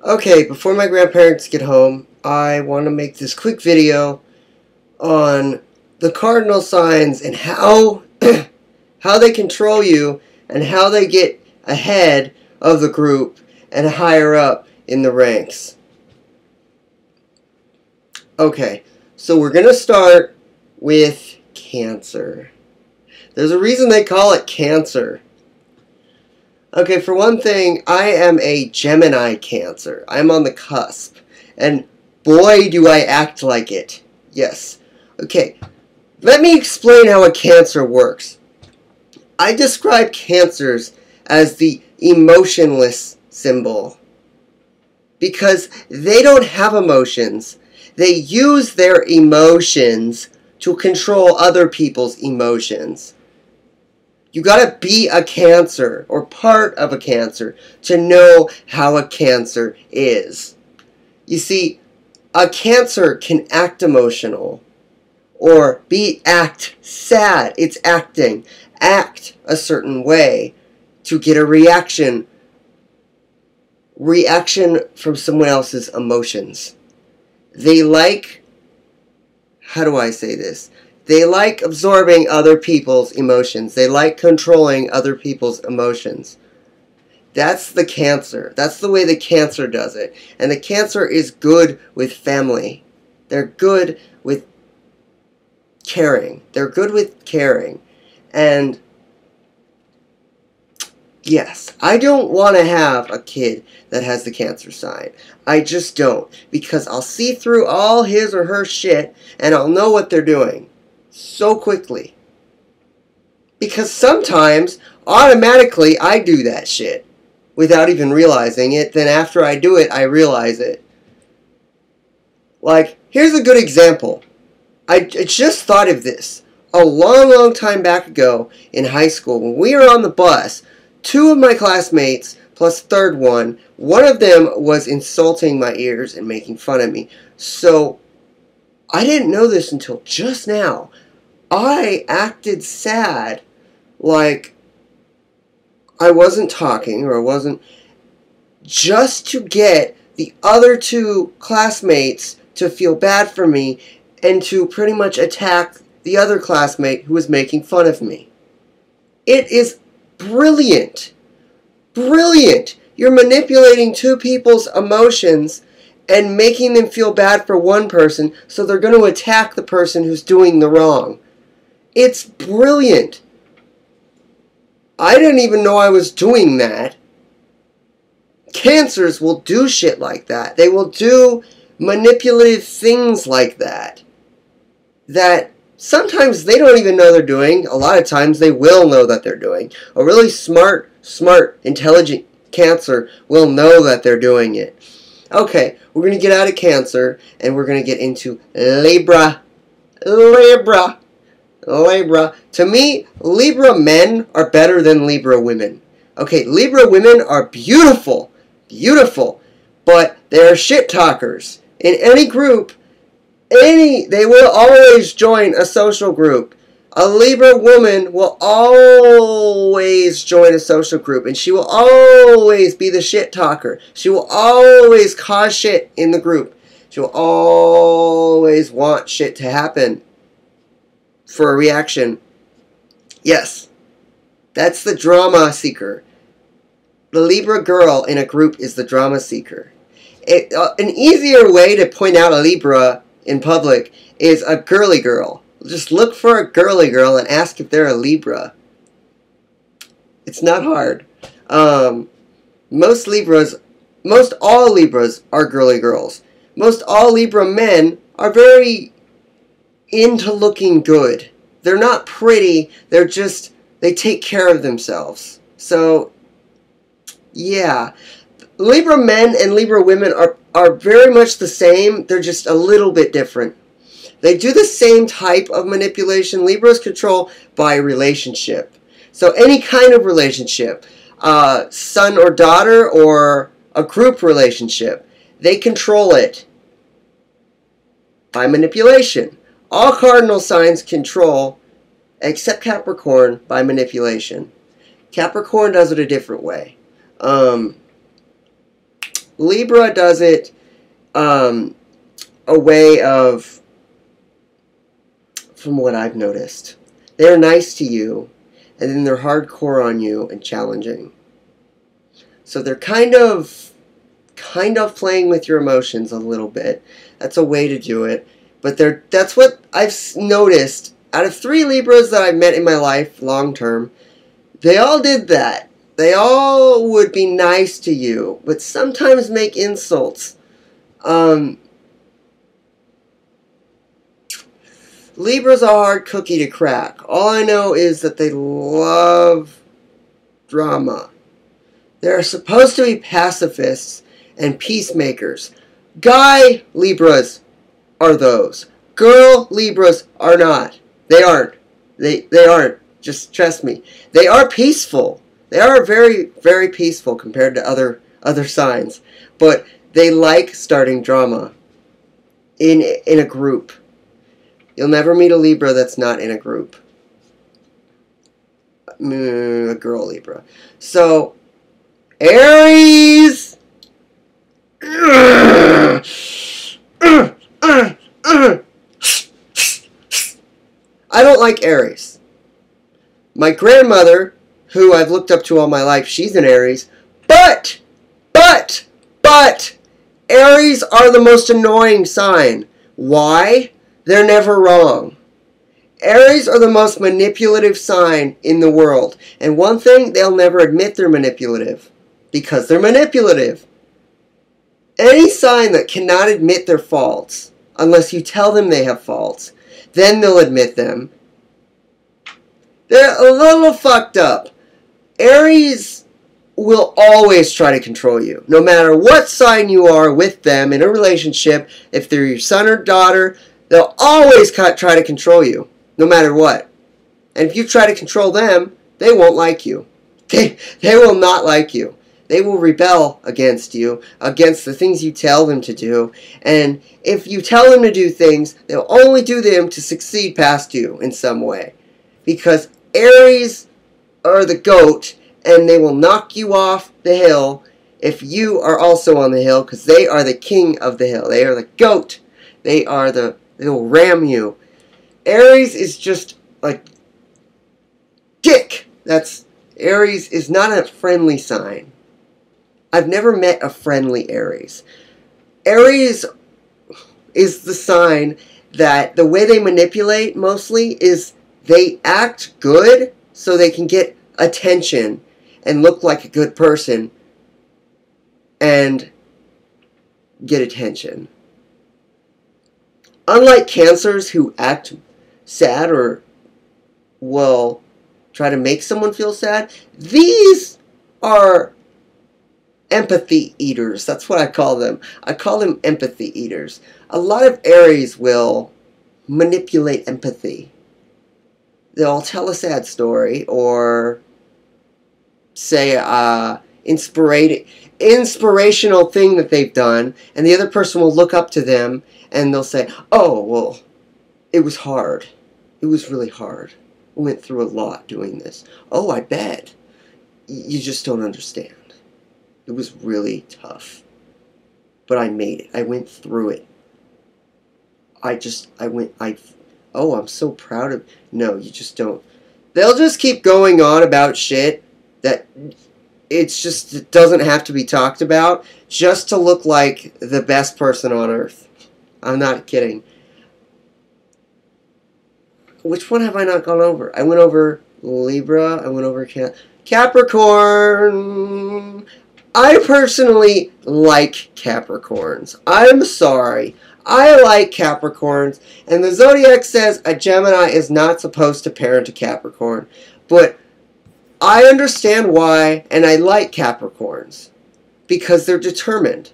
Okay, before my grandparents get home, I want to make this quick video on the cardinal signs and how how they control you and how they get ahead of the group and higher up in the ranks. Okay, so we're going to start with Cancer. There's a reason they call it Cancer. Okay, for one thing, I am a Gemini Cancer. I'm on the cusp. And boy, do I act like it. Yes. Okay, let me explain how a Cancer works. I describe Cancers as the emotionless symbol because they don't have emotions. They use their emotions to control other people's emotions. You gotta be a Cancer or part of a Cancer to know how a Cancer is. You see, a Cancer can act emotional or act sad. It's acting. Act a certain way to get a reaction from someone else's emotions. They like, how do I say this? They like absorbing other people's emotions. They like controlling other people's emotions. That's the Cancer. That's the way the Cancer does it. And the Cancer is good with family. They're good with caring. They're good with caring. And yes, I don't want to have a kid that has the Cancer sign. I just don't. Because I'll see through all his or her shit and I'll know what they're doing so quickly. Because sometimes, automatically, I do that shit without even realizing it. Then after I do it, I realize it. Like, here's a good example. I just thought of this. A long time back ago in high school, when we were on the bus, two of my classmates, plus third one of them was insulting my ears and making fun of me. So, I didn't know this until just now. I acted sad, like I wasn't talking or I wasn't, just to get the other two classmates to feel bad for me and to pretty much attack the other classmate who was making fun of me. It is brilliant. Brilliant. You're manipulating two people's emotions and making them feel bad for one person, so they're going to attack the person who's doing the wrong. It's brilliant. I didn't even know I was doing that. Cancers will do shit like that. They will do manipulative things like that. That sometimes they don't even know they're doing. A lot of times they will know that they're doing. A really smart, intelligent Cancer will know that they're doing it. Okay, we're going to get out of Cancer and we're going to get into Libra. Libra. To me, Libra men are better than Libra women. Okay, Libra women are beautiful. Beautiful. But they're shit talkers. In any group, they will always join a social group. A Libra woman will always join a social group, and she will always be the shit talker. She will always cause shit in the group. She will always want shit to happen for a reaction. Yes, that's the drama seeker. The Libra girl in a group is the drama seeker. An easier way to point out a Libra in public is a girly girl. Just look for a girly girl and ask if they're a Libra. It's not hard. Most all Libras are girly girls. Most all Libra men are very into looking good. They're not pretty. They take care of themselves. So, yeah. Libra men and Libra women are very much the same. They're just a little bit different. They do the same type of manipulation. Libras control by relationship. So any kind of relationship, son or daughter or a group relationship, they control it by manipulation. All cardinal signs control, except Capricorn, by manipulation. Capricorn does it a different way. Libra does it a way of, from what I've noticed, they're nice to you, and then they're hardcore on you and challenging. So they're kind of playing with your emotions a little bit. That's a way to do it. But that's what I've noticed. Out of 3 Libras that I've met in my life, long term, they all did that. They all would be nice to you, but sometimes make insults. Libra's a hard cookie to crack. All I know is that they love drama. They're supposed to be pacifists and peacemakers. Guy Libras are those. Girl Libras are not. They aren't. They aren't. Just trust me. They are peaceful. They are very, very peaceful compared to other signs. But they like starting drama in a group. You'll never meet a Libra that's not in a group. A girl Libra. So, Aries! I don't like Aries. My grandmother, who I've looked up to all my life, she's an Aries. But, Aries are the most annoying sign. Why? They're never wrong. Aries are the most manipulative sign in the world. And one thing, they'll never admit they're manipulative. Because they're manipulative. Any sign that cannot admit their faults, unless you tell them they have faults, then they'll admit them. They're a little fucked up. Aries will always try to control you. No matter what sign you are with them in a relationship, if they're your son or daughter, they'll always try to control you. No matter what. And if you try to control them, they won't like you. They will not like you. They will rebel against you, against the things you tell them to do. And if you tell them to do things, they'll only do them to succeed past you in some way. Because Aries are the goat, and they will knock you off the hill if you are also on the hill, because they are the king of the hill. They are the goat. They will ram you. Aries is just like dick. Aries is not a friendly sign. I've never met a friendly Aries. Aries is the sign that the way they manipulate mostly is they act good so they can get attention and look like a good person and get attention. Unlike Cancers who act sad or will try to make someone feel sad, these are empathy eaters. That's what I call them. I call them empathy eaters. A lot of Aries will manipulate empathy. They'll tell a sad story or say inspirational thing that they've done, and the other person will look up to them and they'll say, oh, well, it was hard. It was really hard. I went through a lot doing this. Oh, I bet. You just don't understand. It was really tough. But I made it. I went through it. Oh, I'm so proud of... No, you just don't. They'll just keep going on about shit that it doesn't have to be talked about just to look like the best person on earth. I'm not kidding. Which one have I not gone over? I went over Libra. I went over Capricorn. I personally like Capricorns. I'm sorry. I like Capricorns. And the Zodiac says a Gemini is not supposed to parent a Capricorn. But I understand why, and I like Capricorns. Because they're determined.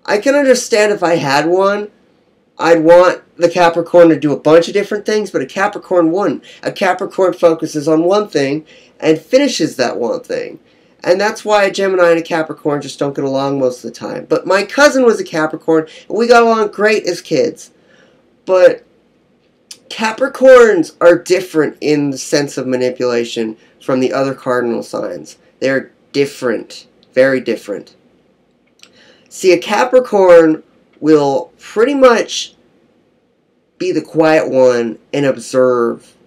I can understand if I had one, I'd want the Capricorn to do a bunch of different things, but a Capricorn wouldn't. A Capricorn focuses on one thing and finishes that one thing. And that's why a Gemini and a Capricorn just don't get along most of the time. But my cousin was a Capricorn, and we got along great as kids. But Capricorns are different in the sense of manipulation from the other cardinal signs. They're different. Very different. See, a Capricorn will pretty much be the quiet one and observe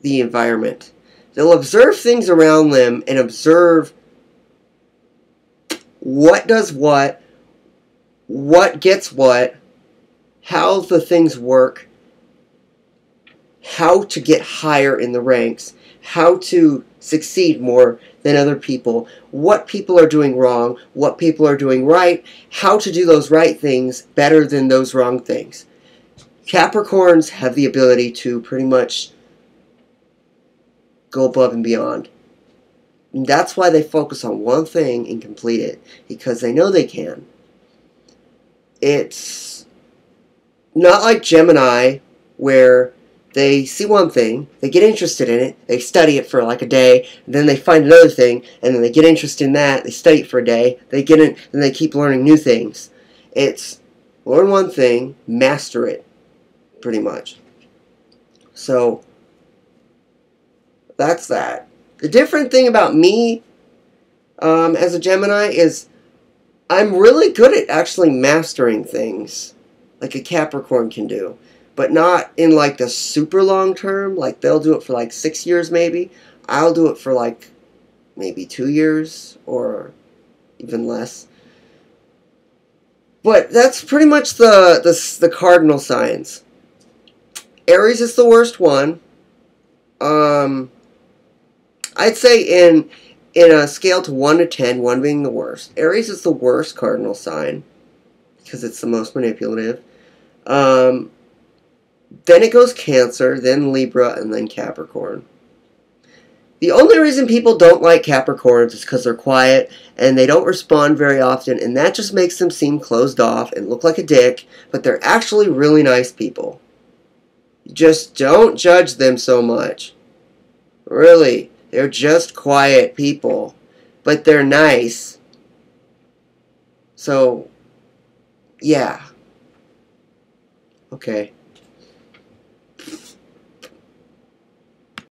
the environment. They'll observe things around them and observe what does what gets what, how the things work, how to get higher in the ranks, how to succeed more than other people, what people are doing wrong, what people are doing right, how to do those right things better than those wrong things. Capricorns have the ability to pretty much go above and beyond. And that's why they focus on one thing and complete it, because they know they can. It's not like Gemini, where they see one thing, they get interested in it, they study it for like a day, and then they find another thing, and then they get interested in that, they study it for a day, they get in, and they keep learning new things. It's learn one thing, master it, pretty much. So, that's that. The different thing about me as a Gemini is I'm really good at actually mastering things like a Capricorn can do, but not in like the super long term. Like they'll do it for like 6 years maybe. I'll do it for like maybe 2 years or even less. But that's pretty much the cardinal signs. Aries is the worst one. I'd say in a scale to 1 to 10, 1 being the worst, Aries is the worst cardinal sign because it's the most manipulative. Then it goes Cancer, then Libra, and then Capricorn. The only reason people don't like Capricorns is because they're quiet and they don't respond very often, and that just makes them seem closed off and look like a dick, but they're actually really nice people. Just don't judge them so much. Really. They're just quiet people, but they're nice. So, yeah. Okay.